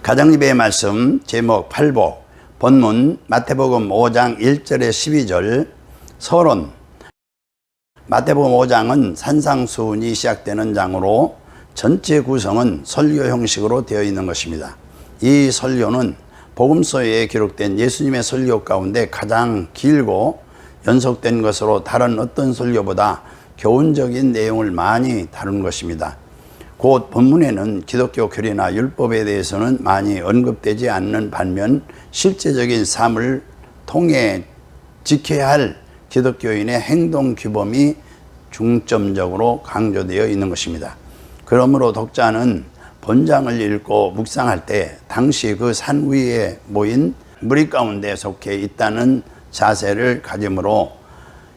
가정예배 말씀 제목 팔복, 본문 마태복음 5장 1절에 12절. 서론. 마태복음 5장은 산상수훈이 시작되는 장으로 전체 구성은 설교 형식으로 되어 있는 것입니다. 이 설교는 복음서에 기록된 예수님의 설교 가운데 가장 길고 연속된 것으로 다른 어떤 설교보다 교훈적인 내용을 많이 다룬 것입니다. 곧 본문에는 기독교 교리나 율법에 대해서는 많이 언급되지 않는 반면 실제적인 삶을 통해 지켜야 할 기독교인의 행동 규범이 중점적으로 강조되어 있는 것입니다. 그러므로 독자는 본장을 읽고 묵상할 때 당시 그 산 위에 모인 무리 가운데 속해 있다는 자세를 가지므로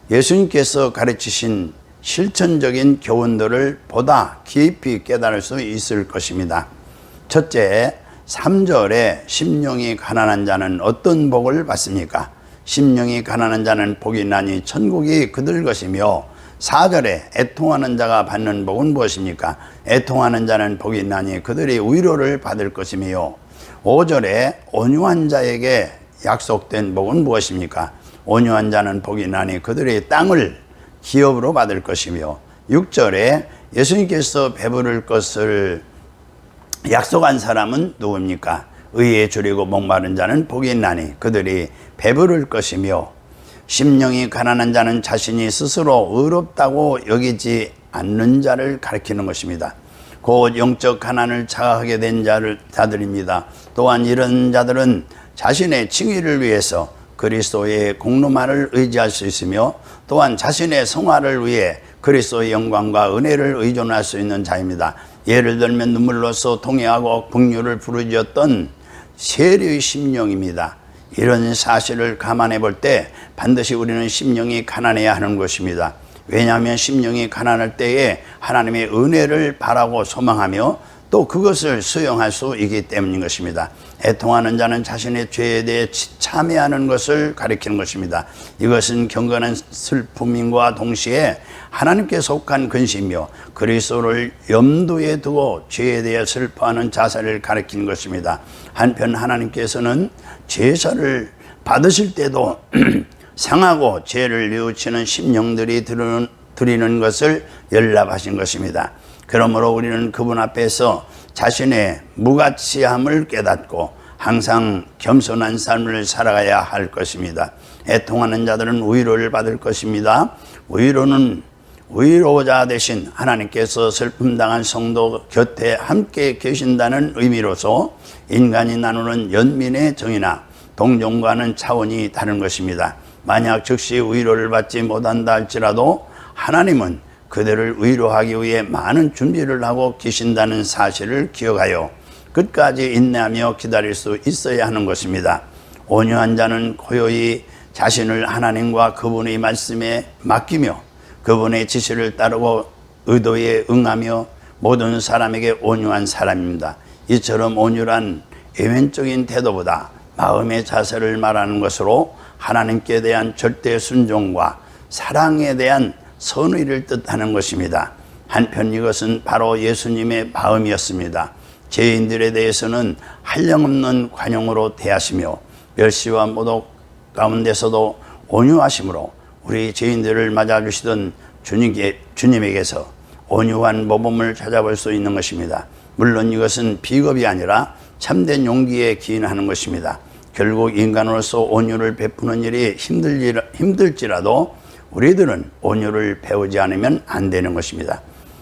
예수님께서 가르치신 실천적인 교훈들을 보다 깊이 깨달을 수 있을 것입니다. 첫째, 3절에 심령이 가난한 자는 어떤 복을 받습니까? 심령이 가난한 자는 복이 나니 천국이 그들 것이며, 4절에 애통하는 자가 받는 복은 무엇입니까? 애통하는 자는 복이 나니 그들이 위로를 받을 것이며, 5절에 온유한 자에게 약속된 복은 무엇입니까? 온유한 자는 복이 나니 그들이 땅을 기업으로 받을 것이며, 6절에 예수님께서 배부를 것을 약속한 사람은 누굽니까? 의에 줄이고 목마른 자는 복이 있나니 그들이 배부를 것이며, 심령이 가난한 자는 자신이 스스로 의롭다고 여기지 않는 자를 가리키는 것입니다. 곧 영적 가난을 자각하게 된 자들입니다. 또한 이런 자들은 자신의 칭의를 위해서 그리스도의 공로만을 의지할 수 있으며, 또한 자신의 성화를 위해 그리스도의 영광과 은혜를 의존할 수 있는 자입니다. 예를 들면 눈물로서 통회하고 긍휼을 부르짖었던 세리의 심령입니다. 이런 사실을 감안해 볼 때 반드시 우리는 심령이 가난해야 하는 것입니다. 왜냐하면 심령이 가난할 때에 하나님의 은혜를 바라고 소망하며 또 그것을 수용할 수 있기 때문인 것입니다. 애통하는 자는 자신의 죄에 대해 참회하는 것을 가리키는 것입니다. 이것은 경건한 슬픔과 동시에 하나님께 속한 근심이며 그리스도를 염두에 두고 죄에 대해 슬퍼하는 자세를 가리키는 것입니다. 한편 하나님께서는 제사를 받으실 때도 상하고 죄를 뉘우치는 심령들이 드리는 것을 연락하신 것입니다. 그러므로 우리는 그분 앞에서 자신의 무가치함을 깨닫고 항상 겸손한 삶을 살아가야 할 것입니다. 애통하는 자들은 위로를 받을 것입니다. 위로는 위로자 대신 하나님께서 슬픔당한 성도 곁에 함께 계신다는 의미로서 인간이 나누는 연민의 정의나 동정과는 차원이 다른 것입니다. 만약 즉시 위로를 받지 못한다 할지라도 하나님은 그들을 위로하기 위해 많은 준비를 하고 계신다는 사실을 기억하여 끝까지 인내하며 기다릴 수 있어야 하는 것입니다. 온유한 자는 고요히 자신을 하나님과 그분의 말씀에 맡기며 그분의 지시를 따르고 의도에 응하며 모든 사람에게 온유한 사람입니다. 이처럼 온유란 외면적인 태도보다 마음의 자세를 말하는 것으로 하나님께 대한 절대 순종과 사랑에 대한 선의를 뜻하는 것입니다. 한편 이것은 바로 예수님의 마음이었습니다. 죄인들에 대해서는 한량없는 관용으로 대하시며 멸시와 모독 가운데서도 온유하심으로 우리 죄인들을 맞아주시던 주님에게서 온유한 모범을 찾아볼 수 있는 것입니다. 물론 이것은 비겁이 아니라 참된 용기에 기인하는 것입니다. 결국 인간으로서 온유를 베푸는 일이 힘들지라도 우리들은 온유를 배우지 않으면 안 되는 것입니다.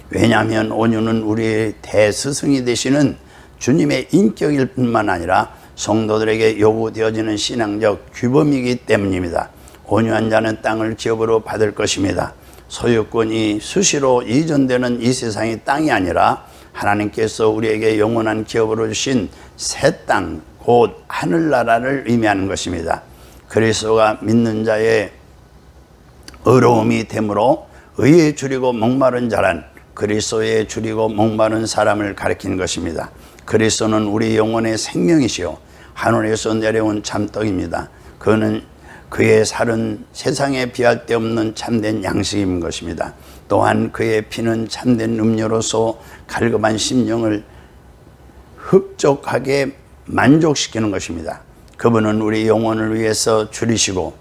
왜냐하면 온유는 우리의 대스승이 되시는 주님의 인격일 뿐만 아니라 성도들에게 요구되어지는 신앙적 규범이기 때문입니다. 온유한 자는 땅을 기업으로 받을 것입니다. 소유권이 수시로 이전되는 이 세상의 땅이 아니라 하나님께서 우리에게 영원한 기업으로 주신 새 땅, 곧 하늘나라를 의미하는 것입니다. 그리스도가 믿는 자의 의로움이 되므로 의에 줄이고 목마른 자란 그리스도에 줄이고 목마른 사람을 가리키는 것입니다. 그리스도는 우리 영혼의 생명이시요 하늘에서 내려온 참떡입니다. 그는 그의 살은 세상에 비할 데 없는 참된 양식인 것입니다. 또한 그의 피는 참된 음료로서 갈급한 심령을 흡족하게 만족시키는 것입니다. 그분은 우리 영혼을 위해서 줄이시고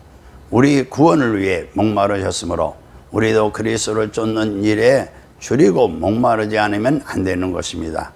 우리 구원을 위해 목마르셨으므로 우리도 그리스도를 쫓는 일에 줄이고 목마르지 않으면 안 되는 것입니다.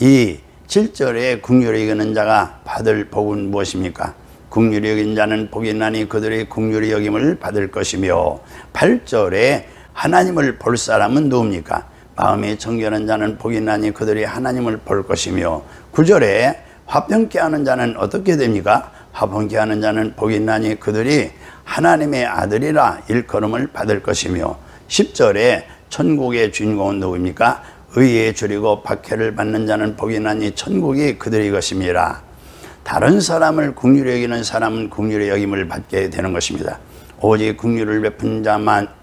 이 7절에 긍휼히 여기는 자가 받을 복은 무엇입니까? 긍휼히 여긴 자는 복이 나니 그들이 긍휼히 여김을 받을 것이며, 8절에 하나님을 볼 사람은 누굽니까? 마음이 정결한 자는 복이 나니 그들이 하나님을 볼 것이며, 9절에 화평케 하는 자는 어떻게 됩니까? 화평케 하는 자는 복이 나니 그들이 하나님의 아들이라 일컬음을 받을 것이며, 10절에 천국의 주인공은 누구입니까? 의에 줄이고 박해를 받는 자는 복이 나니 천국이 그들의 것임이라. 다른 사람을 긍휼히 여기는 사람은 긍휼히 여김을 받게 되는 것입니다. 오직 긍휼을 베푼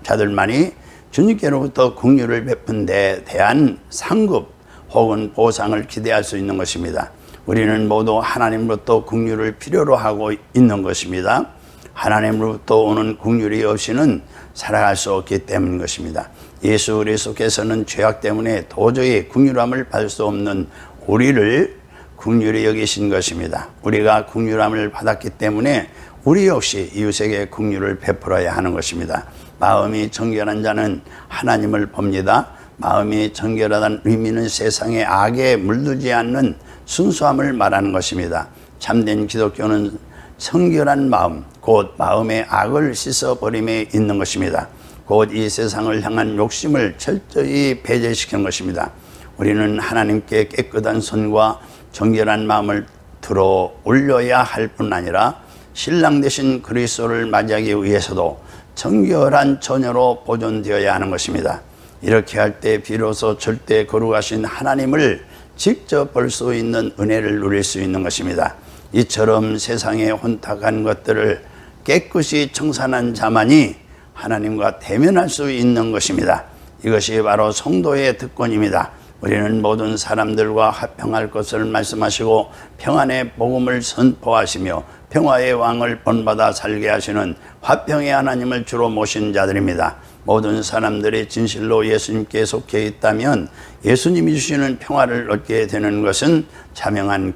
자들만이 주님께로부터 긍휼을 베푼 데 대한 상급 혹은 보상을 기대할 수 있는 것입니다. 우리는 모두 하나님으로부터 긍휼을 필요로 하고 있는 것입니다. 하나님으로부터 오는 긍휼이 없이는 살아갈 수 없기 때문인 것입니다. 예수 그리스도께서는 죄악 때문에 도저히 긍휼함을 받을 수 없는 우리를 긍휼히 여기신 것입니다. 우리가 긍휼함을 받았기 때문에 우리 역시 이웃에게 긍휼을 베풀어야 하는 것입니다. 마음이 정결한 자는 하나님을 봅니다. 마음이 정결하다는 의미는 세상의 악에 물들지 않는 순수함을 말하는 것입니다. 참된 기독교는 성결한 마음, 곧 마음의 악을 씻어버림에 있는 것입니다. 곧 이 세상을 향한 욕심을 철저히 배제시키는 것입니다. 우리는 하나님께 깨끗한 손과 정결한 마음을 들어 올려야 할 뿐 아니라 신랑 되신 그리스도를 맞이하기 위해서도 정결한 처녀로 보존되어야 하는 것입니다. 이렇게 할 때 비로소 절대 거룩하신 하나님을 직접 볼 수 있는 은혜를 누릴 수 있는 것입니다. 이처럼 세상의 혼탁한 것들을 깨끗이 청산한 자만이 하나님과 대면할 수 있는 것입니다. 이것이 바로 성도의 특권입니다. 우리는 모든 사람들과 화평할 것을 말씀하시고 평안의 복음을 선포하시며 평화의 왕을 본받아 살게 하시는 화평의 하나님을 주로 모신 자들입니다. 모든 사람들이 진실로 예수님께 속해 있다면 예수님이 주시는 평화를 얻게 되는 것은 자명한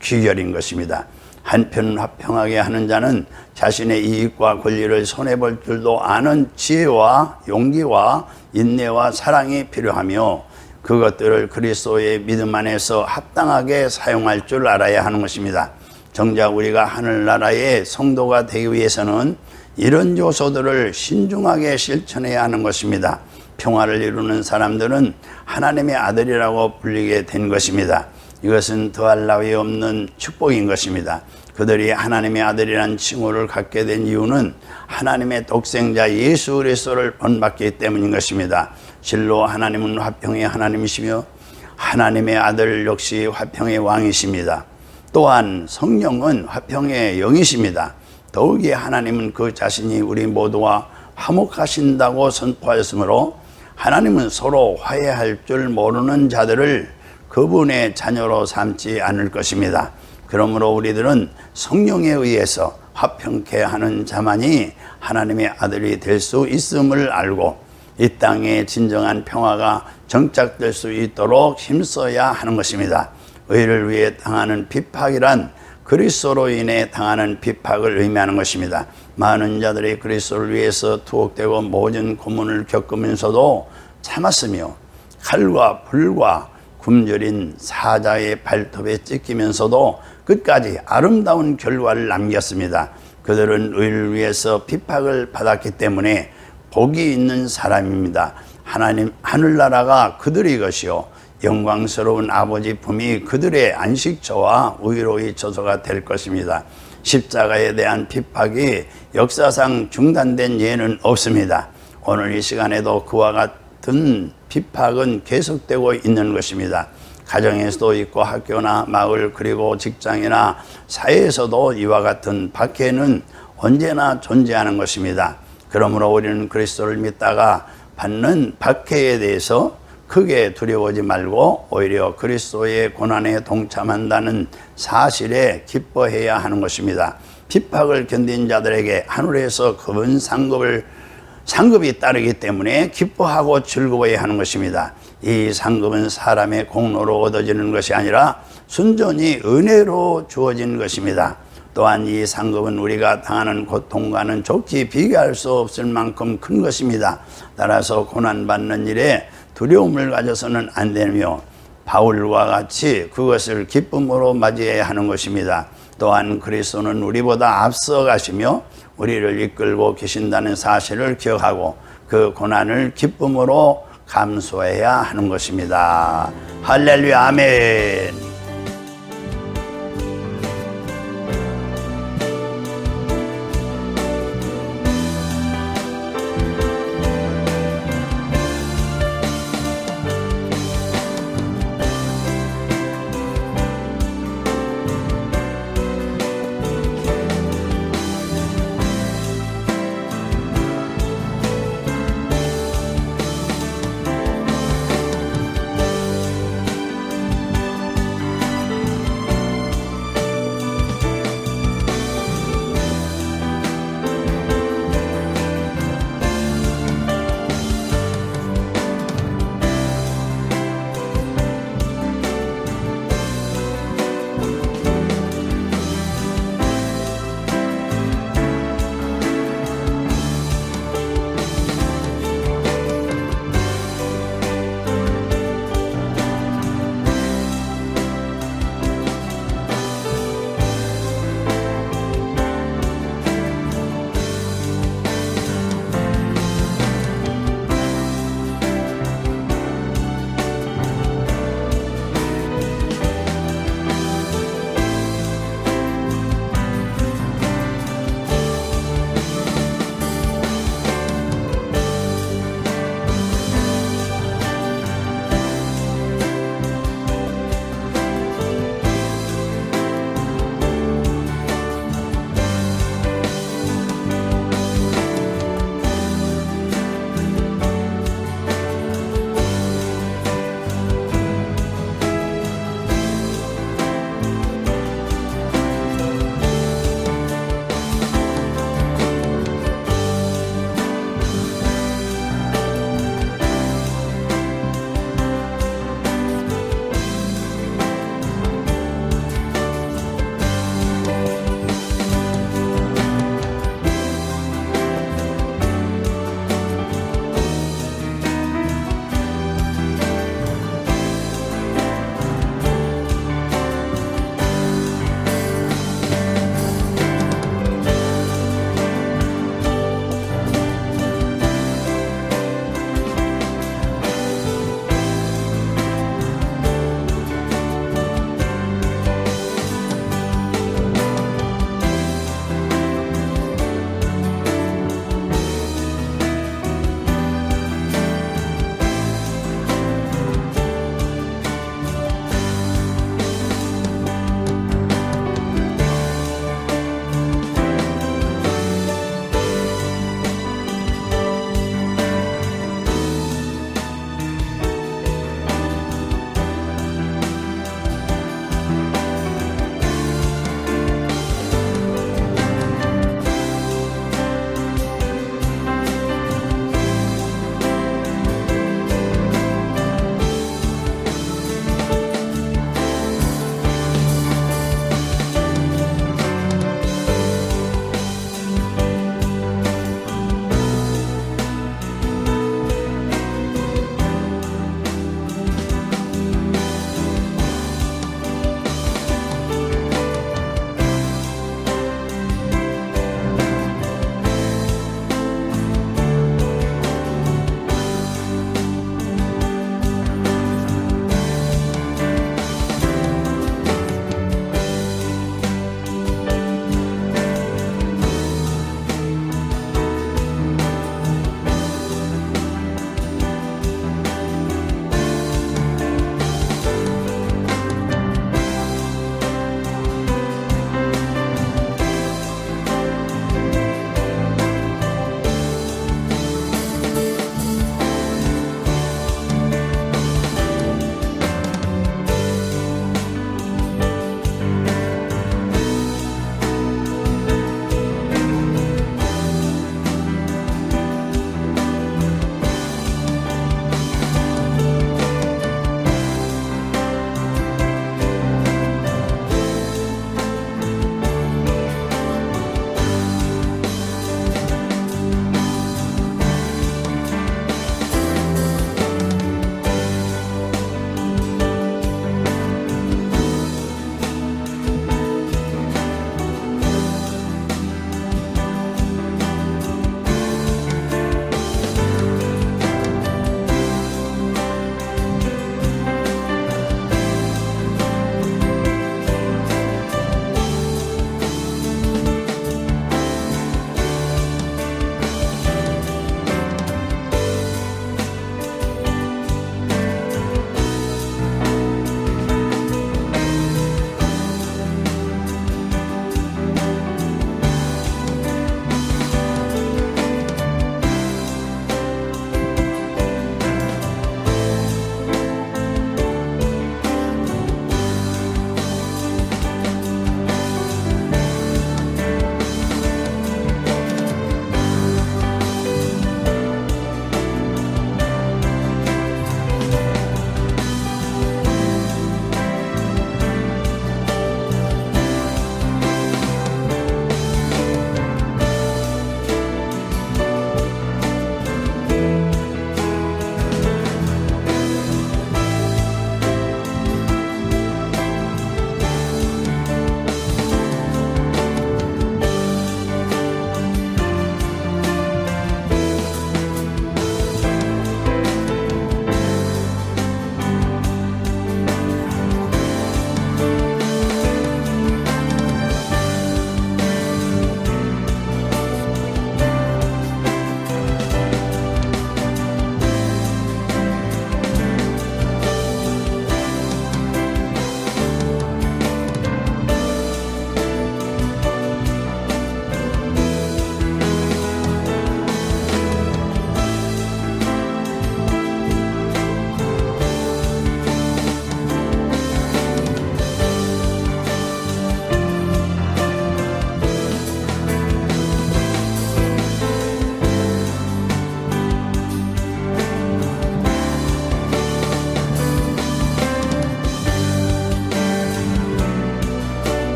귀결인 것입니다. 한편 화평하게 하는 자는 자신의 이익과 권리를 손해볼 줄도 아는 지혜와 용기와 인내와 사랑이 필요하며 그것들을 그리스도의 믿음 안에서 합당하게 사용할 줄 알아야 하는 것입니다. 정작 우리가 하늘나라의 성도가 되기 위해서는 이런 요소들을 신중하게 실천해야 하는 것입니다. 평화를 이루는 사람들은 하나님의 아들이라고 불리게 된 것입니다. 이것은 더할 나위 없는 축복인 것입니다. 그들이 하나님의 아들이라는 칭호를 갖게 된 이유는 하나님의 독생자 예수 그리스도를 본받기 때문인 것입니다. 실로 하나님은 화평의 하나님이시며 하나님의 아들 역시 화평의 왕이십니다. 또한 성령은 화평의 영이십니다. 더욱이 하나님은 그 자신이 우리 모두와 화목하신다고 선포하였으므로 하나님은 서로 화해할 줄 모르는 자들을 그분의 자녀로 삼지 않을 것입니다. 그러므로 우리들은 성령에 의해서 화평케 하는 자만이 하나님의 아들이 될 수 있음을 알고 이 땅에 진정한 평화가 정착될 수 있도록 힘써야 하는 것입니다. 의를 위해 당하는 비박이란 그리스도로 인해 당하는 비박을 의미하는 것입니다. 많은 자들이 그리스도를 위해서 투옥되고 모든 고문을 겪으면서도 참았으며 칼과 불과 굶주린 사자의 발톱에 찢기면서도 끝까지 아름다운 결과를 남겼습니다. 그들은 의를 위해서 비박을 받았기 때문에 복이 있는 사람입니다. 하늘나라가 그들의 것이요 영광스러운 아버지 품이 그들의 안식처와 의로의 처소가 될 것입니다. 십자가에 대한 비박이 역사상 중단된 예는 없습니다. 오늘 이 시간에도 그와 같은 비박은 계속되고 있는 것입니다. 가정에서도 있고 학교나 마을 그리고 직장이나 사회에서도 이와 같은 박해는 언제나 존재하는 것입니다. 그러므로 우리는 그리스도를 믿다가 받는 박해에 대해서 크게 두려워하지 말고 오히려 그리스도의 고난에 동참한다는 사실에 기뻐해야 하는 것입니다. 핍박을 견딘 자들에게 하늘에서 큰 상급이 따르기 때문에 기뻐하고 즐거워해야 하는 것입니다. 이 상급은 사람의 공로로 얻어지는 것이 아니라 순전히 은혜로 주어진 것입니다. 또한 이 상급은 우리가 당하는 고통과는 좋게 비교할 수 없을 만큼 큰 것입니다. 따라서 고난받는 일에 두려움을 가져서는 안 되며 바울과 같이 그것을 기쁨으로 맞이해야 하는 것입니다. 또한 그리스도는 우리보다 앞서 가시며 우리를 이끌고 계신다는 사실을 기억하고 그 고난을 기쁨으로 감수해야 하는 것입니다. 할렐루야, 아멘.